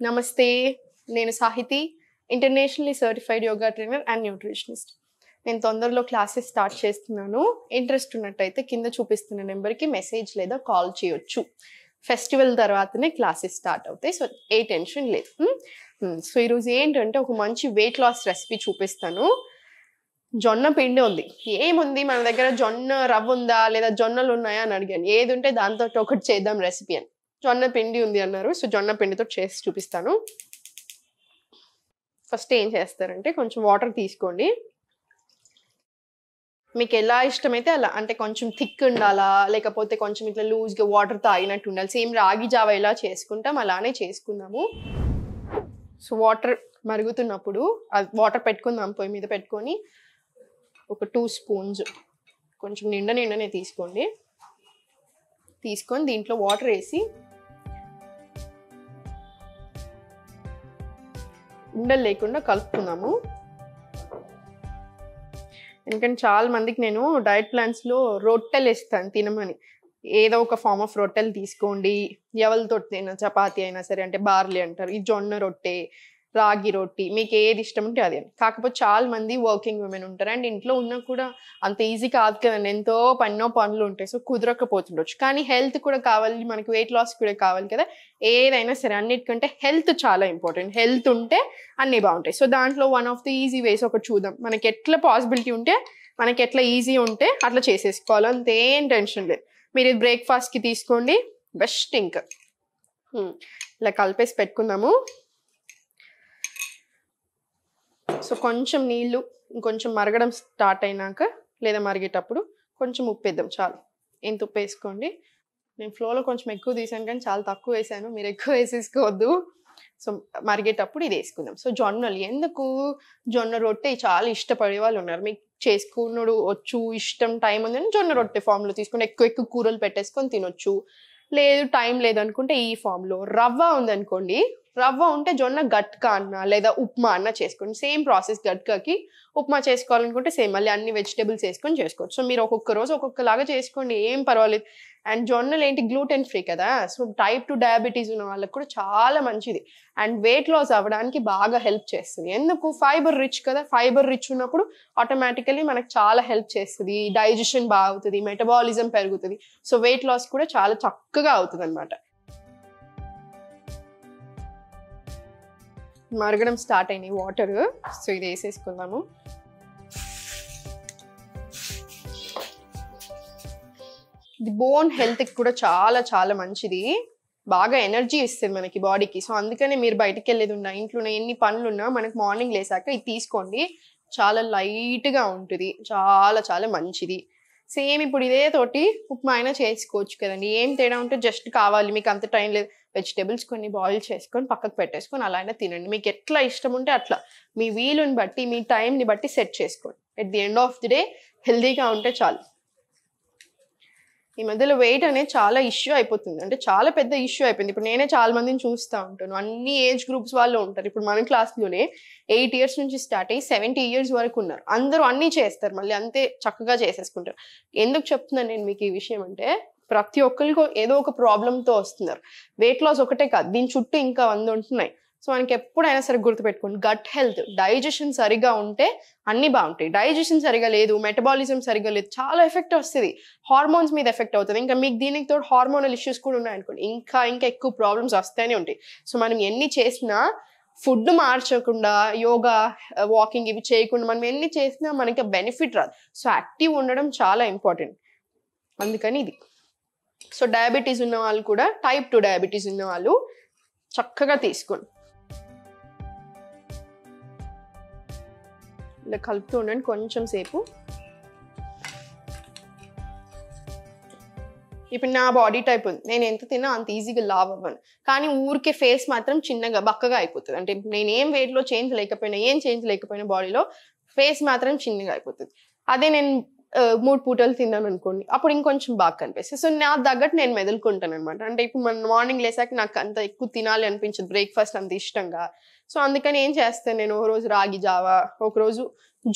నమస్తే, నేను Sahithi, internationally certified yoga trainer and nutritionist. నేను తొందరలో క్లాసెస్ స్టార్ట్ చేస్తున్నాను. ఇంట్రెస్ట్ ఉన్నట్టయితే కింద చూపిస్తున్న నెంబర్కి మెసేజ్ లేదా కాల్ చేయొచ్చు. ఫెస్టివల్ తర్వాతనే క్లాసెస్ స్టార్ట్ అవుతాయి, సో ఏ టెన్షన్ లేదు. సో ఈరోజు ఏంటంటే ఒక మంచి వెయిట్ లాస్ రెసిపీ చూపిస్తాను. జొన్న పిండి ఉంది. ఏముంది మన దగ్గర, జొన్న రవ్వ ఉందా లేదా జొన్నలు ఉన్నాయా అని అడిగాను. ఏది ఉంటే దాంతో ఒకటి చేద్దాం రెసిపీ అని. జొన్న పిండి ఉంది అన్నారు, సో జొన్న పిండితో చేసి చూపిస్తాను. ఫస్ట్ ఏం చేస్తారంటే కొంచెం వాటర్ తీసుకోండి. మీకు ఎలా ఇష్టమైతే అలా, అంటే కొంచెం థిక్ ఉండాలా లేకపోతే కొంచెం ఇట్లా లూజ్గా వాటర్ తాగినట్టు ఉండాలి. సేమ్ రాగి జావ ఎలా చేసుకుంటాం అలానే చేసుకుందాము. సో వాటర్ మరుగుతున్నప్పుడు వాటర్ పెట్టుకుందాం, పొయ్యి మీద పెట్టుకొని ఒక 2 స్పూన్స్ కొంచెం నిండనే తీసుకోండి. తీసుకొని దీంట్లో వాటర్ వేసి ఉండలు లేకుండా కలుపుకుందాము. ఎందుకంటే చాలా మందికి నేను డైట్ ప్లాన్స్లో రొట్టెలు ఇస్తాను తినమని. ఏదో ఒక ఫార్మ్ ఆఫ్ రొట్టెలు తీసుకోండి, ఎవరితో తిన, చపాతీ అయినా సరే, అంటే బార్లీ అంటారు, ఈ జొన్న రొట్టె, రాగి రొట్టి, మీకు ఏది ఇష్టం ఉంటే అది. కాకపోతే చాలా మంది వర్కింగ్ ఉమెన్ ఉంటారు అండ్ ఇంట్లో ఉన్నా కూడా అంత ఈజీ కాదు కదండి, ఎంతో పనులు ఉంటాయి, సో కుదరకపోతుండొచ్చు. కానీ హెల్త్ కూడా కావాలి, మనకి వెయిట్ లాస్ కూడా కావాలి కదా. ఏదైనా సరే అన్నిటికంటే హెల్త్ చాలా ఇంపార్టెంట్. హెల్త్ ఉంటే అన్నీ బాగుంటాయి. సో దాంట్లో వన్ ఆఫ్ ది ఈజీ వేస్ ఒకటి చూద్దాం. మనకి ఎట్లా పాసిబిలిటీ ఉంటే, మనకి ఎట్లా ఈజీ ఉంటే అట్లా చేసేసుకోవాలి, అంతేం టెన్షన్ లేదు. మీరు ఇది బ్రేక్ఫాస్ట్కి తీసుకోండి, బెస్ట్. ఇంకా ఇలా కలిపేసి పెట్టుకుందాము. సో కొంచెం నీళ్ళు ఇంకొంచెం మరగడం స్టార్ట్ అయినాక లేదా మరిగేటప్పుడు కొంచెం ఉప్పు వేద్దాం, చాలు. ఎంత ఉప్పు వేసుకోండి. నేను ఫ్లోలో కొంచెం ఎక్కువ తీసాను కానీ చాలా తక్కువ వేసాను, మీరు ఎక్కువ వేసేసుకోవద్దు. సో మరిగేటప్పుడు ఇది వేసుకుందాం. సో జొన్నలు ఎందుకు, జొన్న రొట్టె చాలా ఇష్టపడే వాళ్ళు ఉన్నారు. మీకు చేసుకున్నాడు వచ్చు, ఇష్టం, టైం ఉందని జొన్న రొట్టె ఫామ్లో తీసుకుని ఎక్కువ కూరలు పెట్టేసుకొని తినొచ్చు. లేదు టైం లేదనుకుంటే ఈ ఫామ్లో. రవ్వ ఉందనుకోండి, రవ్వ ఉంటే జొన్న గట్కా అన్న లేదా ఉప్మా అన్న చేసుకోండి. Same process. గట్కాకి ఉప్మా చేసుకోవాలనుకుంటే సేమ్ మళ్ళీ అన్ని వెజిటేబుల్స్ వేసుకొని చేసుకోవచ్చు. సో మీరు ఒక్కొక్క రోజు ఒక్కొక్కలాగా చేసుకోండి, ఏం పర్వాలేదు. అండ్ జొన్నలు ఏంటి, గ్లూటెన్ ఫ్రీ కదా, సో టైప్ 2 డయాబెటీస్ ఉన్న వాళ్ళకి కూడా చాలా మంచిది. అండ్ వెయిట్ లాస్ అవ్వడానికి బాగా హెల్ప్ చేస్తుంది. ఎందుకు, ఫైబర్ రిచ్ కదా. ఫైబర్ రిచ్ ఉన్నప్పుడు ఆటోమేటికలీ మనకు చాలా హెల్ప్ చేస్తుంది. డైజెషన్ బాగా అవుతుంది, మెటబాలిజం పెరుగుతుంది. సో వెయిట్ లాస్ కూడా చాలా చక్కగా అవుతుంది అనమాట. మరగడం స్టార్ట్ అయినాయి వాటర్, సో ఇది వేసేసుకుందాము. ఇది బోన్ హెల్త్కి కూడా చాలా చాలా మంచిది, బాగా ఎనర్జీ ఇస్తుంది మనకి బాడీకి. సో అందుకనే మీరు బయటికి వెళ్ళేది ఉన్నా, ఇంట్లో ఎన్ని పనులు ఉన్నా మనకు మార్నింగ్ లేసాక ఇది తీసుకోండి. చాలా లైట్గా ఉంటుంది, చాలా చాలా మంచిది. సేమ్ ఇప్పుడు ఇదే తోటి ఉప్మా అయినా చేసుకోవచ్చు కదండి. ఏం తేడా ఉంటే, జస్ట్ కావాలి మీకు అంత టైం లేదు, వెజిటేబుల్స్ కొన్ని బాయిల్ చేసుకొని పక్కకు పెట్టేసుకొని అలా అయినా తినండి. మీకు ఎట్లా ఇష్టం ఉంటే అట్లా, మీ వీలుని బట్టి, మీ టైంని బట్టి సెట్ చేసుకోండి. At the end of the day హెల్తీగా ఉంటే చాలు. ఈ మధ్యలో వెయిట్ అనేది చాలా ఇష్యూ అయిపోతుంది, అంటే చాలా పెద్ద ఇష్యూ అయిపోయింది. ఇప్పుడు నేనే చాలా మందిని చూస్తూ ఉంటాను, అన్ని ఏజ్ గ్రూప్స్ వాళ్ళు ఉంటారు. ఇప్పుడు మన క్లాస్లోనే 8 years నుంచి స్టార్ట్ అయ్యి 70 years వరకు ఉన్నారు. అందరూ అన్నీ చేస్తారు, మళ్ళీ అంతే చక్కగా చేసేసుకుంటారు. ఎందుకు చెప్తున్నాను నేను మీకు ఈ విషయం అంటే, ప్రతి ఒక్కరికి ఏదో ఒక ప్రాబ్లంతో వస్తున్నారు. వెయిట్ లాస్ ఒకటే కాదు, దీని చుట్టూ ఇంకా 100 ఉంటున్నాయి. సో మనకి ఎప్పుడైనా సరే గుర్తుపెట్టుకోండి, గట్ హెల్త్, డైజెషన్ సరిగా ఉంటే అన్నీ బాగుంటాయి. డైజెషన్ సరిగా లేదు, మెటబాలిజం సరిగా లేదు, చాలా ఎఫెక్ట్ వస్తుంది, హార్మోన్స్ మీద ఎఫెక్ట్ అవుతుంది. ఇంకా మీకు దీనికి తోడు హార్మోనల్ ఇష్యూస్ కూడా ఉన్నాయనుకోండి, ఇంకా ఎక్కువ ప్రాబ్లమ్స్ వస్తూనే ఉంటాయి. సో మనం ఎన్ని చేసినా, ఫుడ్ మార్చకుండా, యోగా, వాకింగ్ ఇవి చేయకుండా మనం ఎన్ని చేసినా మనకి బెనిఫిట్ రాదు. సో యాక్టివ్ ఉండడం చాలా ఇంపార్టెంట్, అందుకని ఇది. సో డయాబెటీస్ ఉన్న వాళ్ళు కూడా, టైప్ 2 డయాబెటీస్ ఉన్న వాళ్ళు చక్కగా తీసుకోండి. ఇలా కలుపుతూ ఉండండి కొంచెం సేపు. ఇప్పుడు నా బాడీ టైప్ ఉంది, నేను ఎంత తిన్నా అంత ఈజీగా లావ్ అవ్వను, కానీ ఊరికే ఫేస్ మాత్రం చిన్నగా బక్కగా అయిపోతుంది. అంటే నేను ఏం వెయిట్లో చేంజ్ లేకపోయినా బాడీలో ఫేస్ మాత్రం చిన్నగా అయిపోతుంది. అదే నేను 3 పూటలు తిన్నాను అనుకోండి, అప్పుడు ఇంకొంచెం బాగా కనిపిస్తుంది. సో నా తగ్గట్టు నేను మెదులుకుంటాను అనమాట. అంటే ఇప్పుడు మన మార్నింగ్ లేసాక నాకు అంత ఎక్కువ తినాలి అనిపించదు, బ్రేక్ఫాస్ట్ అంత ఇష్టంగా. సో అందుకని ఏం చేస్తాను నేను, ఒకరోజు రాగి జావా, ఒకరోజు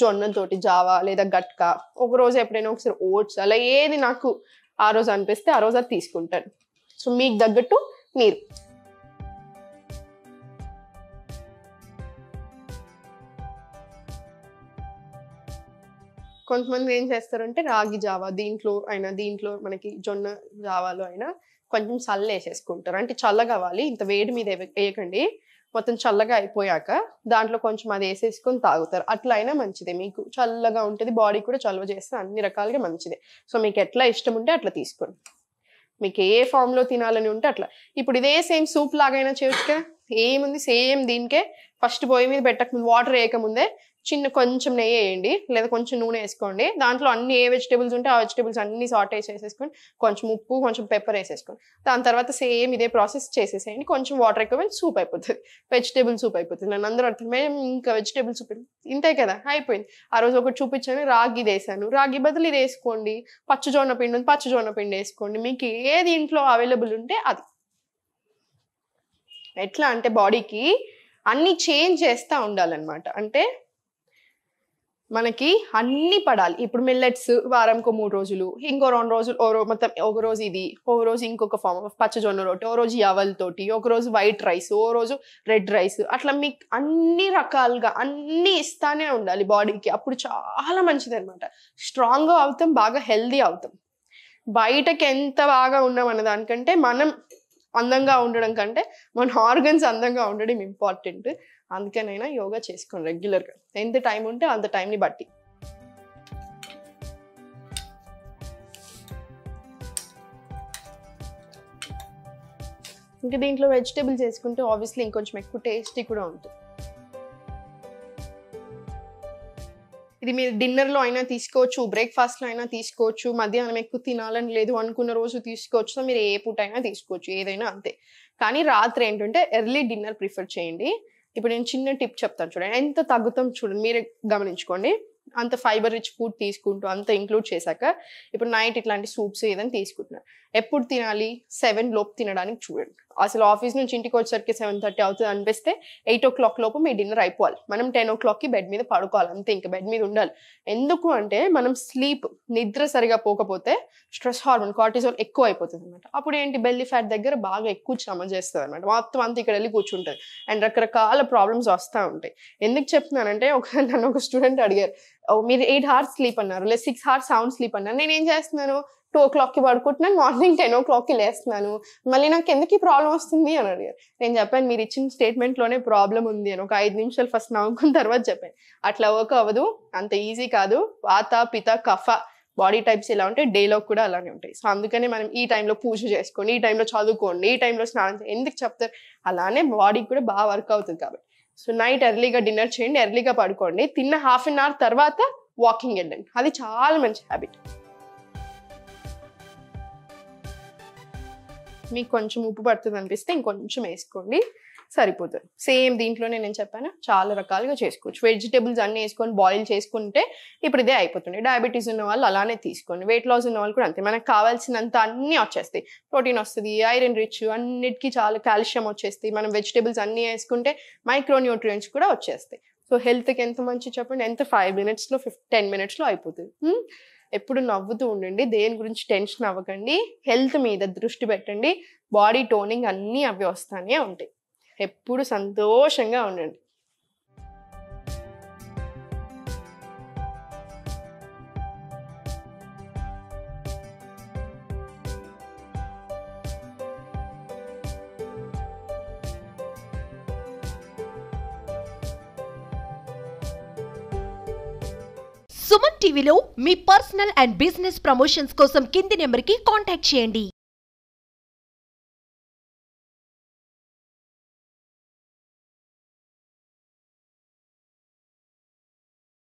జొన్నతోటి జావా లేదా గట్కా, ఒకరోజు ఎప్పుడైనా ఒకసారి ఓట్స్, అలా ఏది నాకు ఆ రోజు అనిపిస్తే ఆ రోజు అది తీసుకుంటాను. సో మీకు తగ్గట్టు మీరు కొంతమంది ఏం చేస్తారంటే రాగి జావా దీంట్లో మనకి జొన్న జావాలో అయినా కొంచెం చల్ల వేసేసుకుంటారు. అంటే చల్లగా అవ్వాలి, ఇంత వేడి మీద వేయకండి. మొత్తం చల్లగా అయిపోయాక దాంట్లో కొంచెం అది వేసేసుకొని తాగుతారు. అట్లా అయినా మంచిదే, మీకు చల్లగా ఉంటుంది, బాడీ కూడా చల్లవ చేస్తే అన్ని రకాలుగా మంచిదే. సో మీకు ఎట్లా ఇష్టం ఉంటే అట్లా తీసుకోండి, మీకు ఏ ఫామ్లో తినాలని ఉంటే అట్లా. ఇప్పుడు ఇదే సేమ్ సూప్ లాగైనా చేయొచ్చు. ఏముంది, సేమ్ దీనికే ఫస్ట్ పొయ్యి మీద పెట్టకముందు వాటర్ వేయకముందే కొంచెం నెయ్యి వేయండి, లేదా కొంచెం నూనె వేసుకోండి. దాంట్లో అన్ని ఏ వెజిటేబుల్స్ ఉంటే ఆ వెజిటేబుల్స్ అన్ని సాటేజ్ చేసేసుకొని కొంచెం ఉప్పు కొంచెం పెప్పర్ వేసేసుకోండి. దాని తర్వాత సేమ్ ఇదే ప్రాసెస్ చేసేసేయండి. కొంచెం వాటర్ ఎక్కువ సూప్ అయిపోతుంది, వెజిటేబుల్ సూప్ అయిపోతుంది. నన్ను అందరూ అర్థం ఇంకా వెజిటేబుల్ సూప్ ఇంతే కదా అయిపోయింది. ఆ రోజు ఒకటి చూపించాను, రాగి వేసాను, రాగి బదులు ఇది వేసుకోండి. పచ్చజొన్న పిండి ఉంది, పచ్చజొన్న పిండి వేసుకోండి. మీకు ఏది ఇంట్లో అవైలబుల్ ఉంటే అది. ఎట్లా అంటే బాడీకి అన్ని చేంజ్ చేస్తూ ఉండాలన్నమాట. అంటే మనకి అన్ని పడాలి. ఇప్పుడు మిల్లెట్స్ వారంకో 3 రోజులు, ఇంకో 2 రోజులు మొత్తం ఒక రోజు ఇది, ఒక రోజు ఇంకొక ఫామ్ ఆఫ్ పచ్చజొన్న రొట్టె, ఓ రోజు యవలతోటి, ఒక రోజు వైట్ రైస్, ఓ రోజు రెడ్ రైస్. అట్లా మీకు అన్ని రకాలుగా అన్ని ఇస్తానే ఉండాలి బాడీకి. అప్పుడు చాలా మంచిది అనమాట. స్ట్రాంగ్గా అవుతాం, బాగా హెల్దీ అవుతాం. బయటకి ఎంత బాగా ఉన్నాం అన్న దానికంటే మనం అందంగా ఉండడం కంటే మన ఆర్గన్స్ అందంగా ఉండడం ఇంపార్టెంట్. అందుకనైనా యోగా చేసుకోండి రెగ్యులర్గా, ఎంత టైం ఉంటే అంత టైంని బట్టి. ఇంకా దీంట్లో వెజిటేబుల్స్ వేసుకుంటే ఆబ్వియస్లీ ఇంకొంచెం ఎక్కువ టేస్టీ కూడా ఉంటుంది. ఇది మీరు డిన్నర్లో అయినా తీసుకోవచ్చు, బ్రేక్ఫాస్ట్లో అయినా తీసుకోవచ్చు, మధ్యాహ్నం ఎక్కువ తినాలని లేదు అనుకున్న రోజు తీసుకోవచ్చు. సో మీరు ఏ పూట అయినా తీసుకోవచ్చు, ఏదైనా అంతే. కానీ రాత్రి ఏంటంటే ఎర్లీ డిన్నర్ ప్రిఫర్ చేయండి. ఇప్పుడు నేను చిన్న టిప్ చెప్తాను చూడండి, ఎంత తగ్గుతాం చూడండి, మీరే గమనించుకోండి. అంత ఫైబర్ రిచ్ ఫుడ్ తీసుకుంటూ అంత ఇంక్లూడ్ చేశాక ఇప్పుడు నైట్ ఇట్లాంటి సూప్స్ ఏదైనా తీసుకుంటున్నారు. ఎప్పుడు తినాలి? 7 లోపు తినడానికి చూడండి. అసలు ఆఫీస్ నుంచి ఇంటికి వచ్చేసరికి 7:30 అవుతుంది అనిపిస్తే 8 o'clock లోపు మీ డిన్నర్ అయిపోవాలి. మనం 10 o'clockకి బెడ్ మీద పడుకోవాలి, అంతే. ఇంకా బెడ్ మీద ఉండాలి. ఎందుకు అంటే మనం నిద్ర సరిగా పోకపోతే స్ట్రెస్ హార్మోన్ కార్టిజోల్ ఎక్కువ అయిపోతుంది అనమాట. అప్పుడు ఏంటి, బెల్లీ ఫ్యాట్ దగ్గర బాగా ఎక్కువ శ్రమ చేస్తుంది అనమాట. మొత్తం అంతా ఇక్కడ వెళ్ళి కూర్చుంటుంది అండ్ రకరకాల ప్రాబ్లమ్స్ వస్తూ ఉంటాయి. ఎందుకు చెప్తున్నానంటే నన్ను ఒక స్టూడెంట్ అడిగారు, మీరు 8 hours స్లీప్ అన్నారు, లేదా 6 hours సౌండ్ స్లీప్ అన్నారు. నేను ఏం చేస్తున్నాను, 2 o'clockకి పడుకుంటున్నాను, మార్నింగ్ 10 o'clockకి లేస్తున్నాను, మళ్ళీ నాకు ఎందుకు ఈ ప్రాబ్లం వస్తుంది అని అడిగారు. నేను చెప్పాను, మీరు ఇచ్చిన స్టేట్మెంట్లోనే ప్రాబ్లం ఉంది అని. ఒక 5 నిమిషాలు ఫస్ట్ నవ్వుకున్న తర్వాత చెప్పాను. అట్లా వర్క్ అవ్వదు, అంత ఈజీ కాదు. వాత పిత కఫ బాడీ టైప్స్ ఎలా ఉంటాయి, డేలో కూడా అలానే ఉంటాయి. సో అందుకనే మనం ఈ టైంలో పూజ చేసుకోండి, ఈ టైంలో చదువుకోండి, ఈ టైంలో స్నానం చేయండి ఎందుకు చెప్తారు, అలానే బాడీకి కూడా బాగా వర్క్ అవుతుంది కాబట్టి. సో నైట్ ఎర్లీగా డిన్నర్ చేయండి, ఎర్లీగా పడుకోండి, తిన్న 1/2 an hour తర్వాత వాకింగ్ వెళ్ళండి. అది చాలా మంచి హ్యాబిట్. మీకు కొంచెం ఉప్పు పడుతుంది అనిపిస్తే ఇంకొంచెం వేసుకోండి, సరిపోతుంది. సేమ్ దీంట్లోనే నేను చెప్పాను, చాలా రకాలుగా చేసుకోవచ్చు. వెజిటేబుల్స్ అన్నీ వేసుకొని బాయిల్ చేసుకుంటే ఇప్పుడు ఇదే అయిపోతుంది. డయాబెటీస్ ఉన్న వాళ్ళు అలానే తీసుకోండి, వెయిట్ లాస్ ఉన్న వాళ్ళు కూడా అంతే. మనకు కావాల్సినంత అన్నీ వచ్చేస్తాయి, ప్రోటీన్ వస్తుంది, ఐరన్ రిచ్, అన్నిటికీ చాలా కాల్షియం వచ్చేస్తాయి. మనం వెజిటేబుల్స్ అన్నీ వేసుకుంటే మైక్రోన్యూట్రియంట్స్ కూడా వచ్చేస్తాయి. సో హెల్త్కి ఎంత మంచి చెప్పండి, ఎంత 5 minutesలో 10 minutesలో అయిపోతుంది. ఎప్పుడు నవ్వుతూ ఉండండి, దేని గురించి టెన్షన్ అవ్వకండి, హెల్త్ మీద దృష్టి పెట్టండి, బాడీ టోనింగ్ అన్నీ అవి వస్తానే ఉంటాయి. ఎప్పుడు సంతోషంగా ఉండండి. సుమన్ టీవీలో మీ పర్సనల్ అండ్ బిజినెస్ ప్రమోషన్స్ కోసం కింది నెంబర్కి కాంటాక్ట్ చేయండి.